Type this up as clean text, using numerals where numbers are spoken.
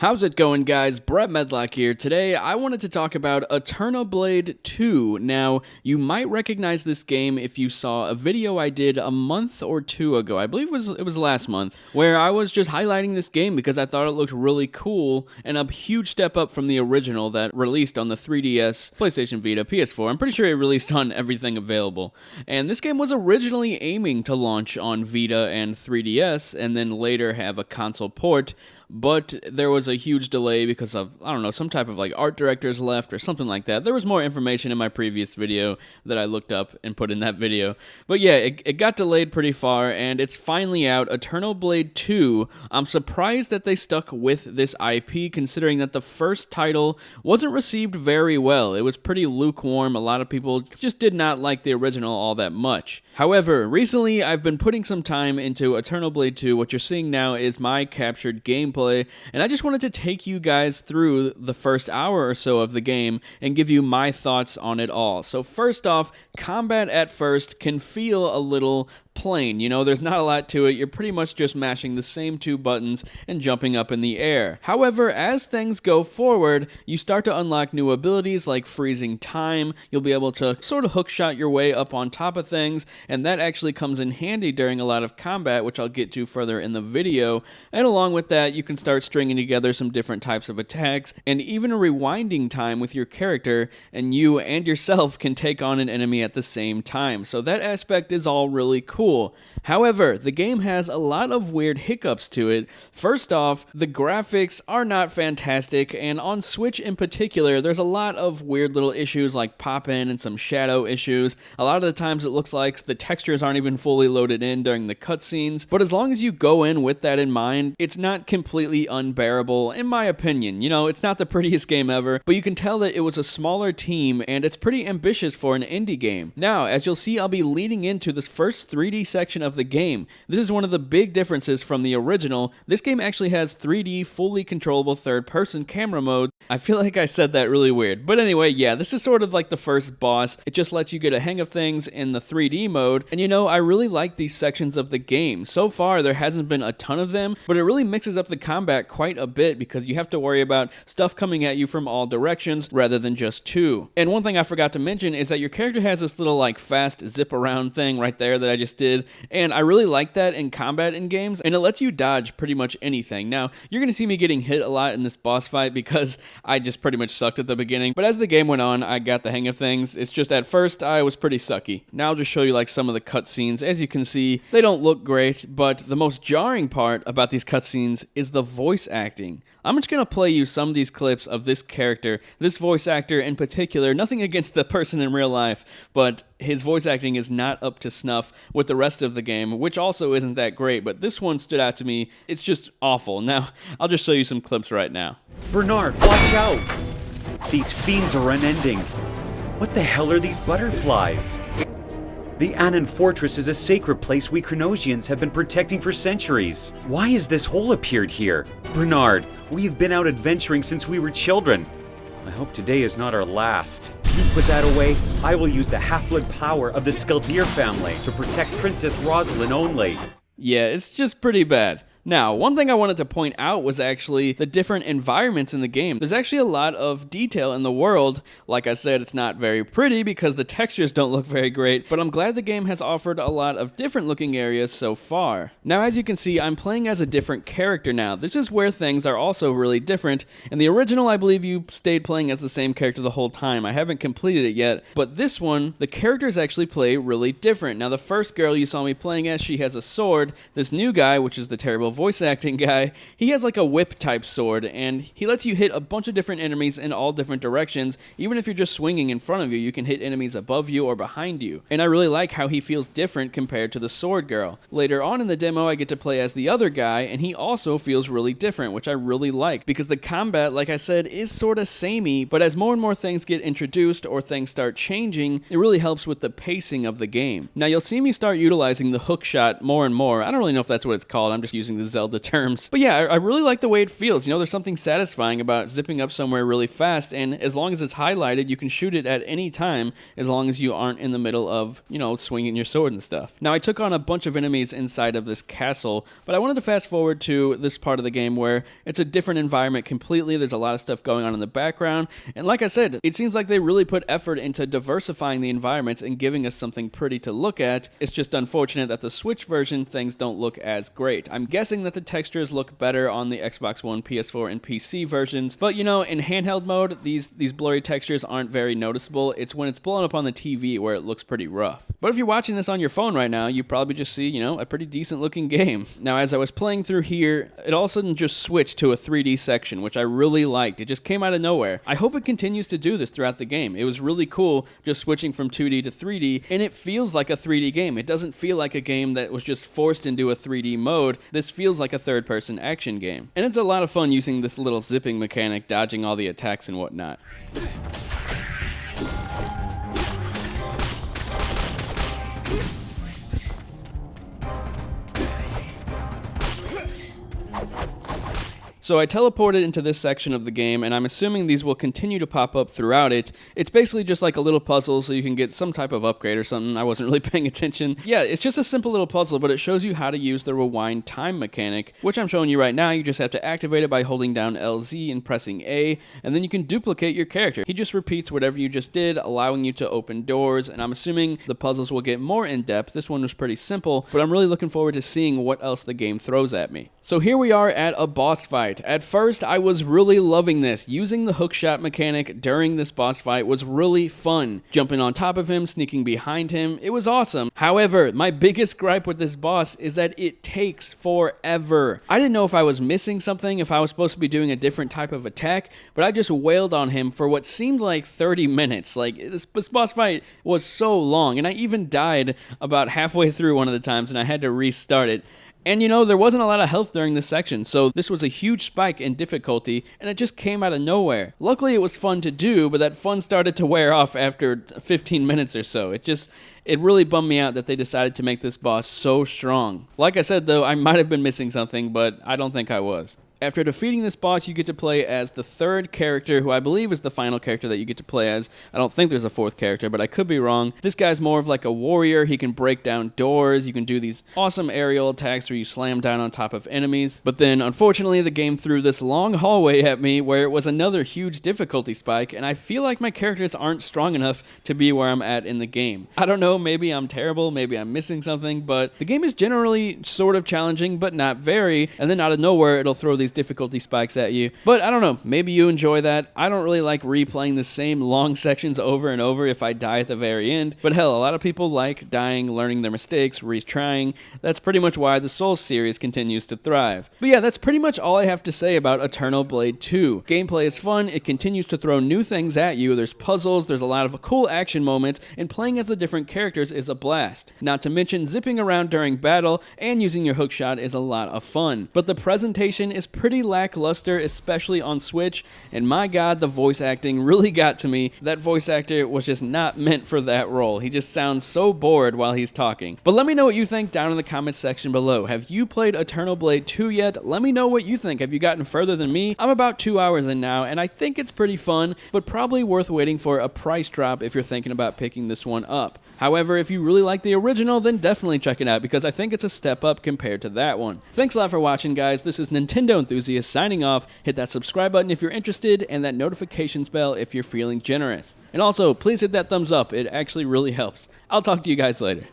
How's it going, guys? Brett Medlock here. Today, I wanted to talk about AeternoBlade 2. Now, you might recognize this game if you saw a video I did a month or two ago. I believe it was last month, where I was just highlighting this game because I thought it looked really cool and a huge step up from the original that released on the 3DS, PlayStation Vita, PS4. I'm pretty sure it released on everything available. And this game was originally aiming to launch on Vita and 3DS and then later have a console port. But there was a huge delay because of, I don't know, some type of like art directors left or something like that. There was more information in my previous video that I looked up and put in that video. But yeah, it got delayed pretty far, and it's finally out, AeternoBlade 2. I'm surprised that they stuck with this IP, considering that the first title wasn't received very well. It was pretty lukewarm. A lot of people just did not like the original all that much. However, recently I've been putting some time into AeternoBlade 2. What you're seeing now is my captured gameplay. And I just wanted to take you guys through the first hour or so of the game and give you my thoughts on it all. So first off, combat at first can feel a little plain. You know, there's not a lot to it. You're pretty much just mashing the same two buttons and jumping up in the air. However, as things go forward, you start to unlock new abilities like freezing time. You'll be able to sort of hookshot your way up on top of things, and that actually comes in handy during a lot of combat, which I'll get to further in the video. And along with that, you can start stringing together some different types of attacks, and even a rewinding time with your character, and you and yourself can take on an enemy at the same time. So that aspect is all really cool. However, the game has a lot of weird hiccups to it. First off, the graphics are not fantastic, and on Switch in particular, there's a lot of weird little issues like pop-in and some shadow issues. A lot of the times it looks like the textures aren't even fully loaded in during the cutscenes, but as long as you go in with that in mind, it's not completely unbearable, in my opinion. You know, it's not the prettiest game ever, but you can tell that it was a smaller team, and it's pretty ambitious for an indie game. Now, as you'll see, I'll be leading into this first 3D section of the game. This is one of the big differences from the original. This game actually has 3D, fully controllable third-person camera mode. I feel like I said that really weird. But anyway, yeah, this is sort of like the first boss. It just lets you get a hang of things in the 3D mode. And you know, I really like these sections of the game. So far, there hasn't been a ton of them, but it really mixes up the combat quite a bit because you have to worry about stuff coming at you from all directions rather than just two. And one thing I forgot to mention is that your character has this little like fast zip around thing right there that I just did. And I really like that in combat in games, and it lets you dodge pretty much anything. Now, you're going to see me getting hit a lot in this boss fight because I just pretty much sucked at the beginning, but as the game went on, I got the hang of things. It's just at first, I was pretty sucky. Now I'll just show you like some of the cutscenes. As you can see, they don't look great, but the most jarring part about these cutscenes is the voice acting. I'm just going to play you some of these clips of this character, this voice actor in particular. Nothing against the person in real life, but his voice acting is not up to snuff with the rest of the game, which also isn't that great, but this one stood out to me. It's just awful. Now, I'll just show you some clips right now. Bernard, watch out! These fiends are unending. What the hell are these butterflies? The Annan Fortress is a sacred place we Chronosians have been protecting for centuries. Why has this hole appeared here? Bernard, we've been out adventuring since we were children. I hope today is not our last. You put that away, I will use the half-blood power of the Skeldir family to protect Princess Rosalind only. Yeah, it's just pretty bad. Now, one thing I wanted to point out was actually the different environments in the game. There's actually a lot of detail in the world. Like I said, it's not very pretty because the textures don't look very great, but I'm glad the game has offered a lot of different looking areas so far. Now, as you can see, I'm playing as a different character now. This is where things are also really different. In the original, I believe you stayed playing as the same character the whole time. I haven't completed it yet, but this one, the characters actually play really different. Now, the first girl you saw me playing as, she has a sword. This new guy, which is the terrible voice acting guy, he has like a whip type sword, and he lets you hit a bunch of different enemies in all different directions. Even if you're just swinging in front of you, you can hit enemies above you or behind you. And I really like how he feels different compared to the sword girl. Later on in the demo, I get to play as the other guy, and he also feels really different, which I really like, because the combat, like I said, is sort of samey, but as more and more things get introduced or things start changing, it really helps with the pacing of the game. Now, you'll see me start utilizing the hook shot more and more. I don't really know if that's what it's called, I'm just using the Zelda terms. But yeah, I really like the way it feels. You know, there's something satisfying about zipping up somewhere really fast, and as long as it's highlighted, you can shoot it at any time as long as you aren't in the middle of, you know, swinging your sword and stuff. Now, I took on a bunch of enemies inside of this castle, but I wanted to fast forward to this part of the game where it's a different environment completely. There's a lot of stuff going on in the background, and like I said, it seems like they really put effort into diversifying the environments and giving us something pretty to look at. It's just unfortunate that the Switch version things don't look as great. I'm guessing that the textures look better on the Xbox One, PS4, and PC versions, but you know, in handheld mode, these blurry textures aren't very noticeable. It's when it's blown up on the TV where it looks pretty rough. But if you're watching this on your phone right now, you probably just see, you know, a pretty decent looking game. Now, as I was playing through here, it all of a sudden just switched to a 3D section, which I really liked. It just came out of nowhere. I hope it continues to do this throughout the game. It was really cool just switching from 2D to 3D, and it feels like a 3D game. It doesn't feel like a game that was just forced into a 3D mode. This feels like a third-person action game. And it's a lot of fun using this little zipping mechanic, dodging all the attacks and whatnot. So I teleported into this section of the game, and I'm assuming these will continue to pop up throughout it. It's basically just like a little puzzle so you can get some type of upgrade or something. I wasn't really paying attention. Yeah, it's just a simple little puzzle, but it shows you how to use the rewind time mechanic, which I'm showing you right now. You just have to activate it by holding down LZ and pressing A, and then you can duplicate your character. He just repeats whatever you just did, allowing you to open doors, and I'm assuming the puzzles will get more in-depth. This one was pretty simple, but I'm really looking forward to seeing what else the game throws at me. So here we are at a boss fight. At first, I was really loving this. Using the hookshot mechanic during this boss fight was really fun. Jumping on top of him, sneaking behind him, it was awesome. However, my biggest gripe with this boss is that it takes forever. I didn't know if I was missing something, if I was supposed to be doing a different type of attack, but I just wailed on him for what seemed like 30 minutes. Like, this boss fight was so long, and I even died about halfway through one of the times, and I had to restart it. And you know, there wasn't a lot of health during this section, so this was a huge spike in difficulty, and it just came out of nowhere. Luckily, it was fun to do, but that fun started to wear off after 15 minutes or so. It really bummed me out that they decided to make this boss so strong. Like I said, though, I might have been missing something, but I don't think I was. After defeating this boss, you get to play as the third character, who I believe is the final character that you get to play as. I don't think there's a fourth character, but I could be wrong. This guy's more of like a warrior. He can break down doors. You can do these awesome aerial attacks where you slam down on top of enemies. But then, unfortunately, the game threw this long hallway at me where it was another huge difficulty spike, and I feel like my characters aren't strong enough to be where I'm at in the game. I don't know, maybe I'm terrible, maybe I'm missing something, but the game is generally sort of challenging, but not very, and then out of nowhere, it'll throw these difficulty spikes at you. But I don't know, maybe you enjoy that. I don't really like replaying the same long sections over and over if I die at the very end, but hell, a lot of people like dying, learning their mistakes, retrying. That's pretty much why the Souls series continues to thrive. But yeah, that's pretty much all I have to say about AeternoBlade 2. Gameplay is fun, it continues to throw new things at you, there's puzzles, there's a lot of cool action moments, and playing as the different characters is a blast. Not to mention, zipping around during battle and using your hookshot is a lot of fun. But the presentation is pretty lackluster, especially on Switch, and my god, the voice acting really got to me. That voice actor was just not meant for that role. He just sounds so bored while he's talking. But let me know what you think down in the comments section below. Have you played AeternoBlade 2 yet? Let me know what you think. Have you gotten further than me? I'm about 2 hours in now, and I think it's pretty fun, but probably worth waiting for a price drop if you're thinking about picking this one up. However, if you really like the original, then definitely check it out, because I think it's a step up compared to that one. Thanks a lot for watching, guys. This is Nintendo Enthusiast signing off. Hit that subscribe button if you're interested, and that notifications bell if you're feeling generous. And also, please hit that thumbs up. It actually really helps. I'll talk to you guys later.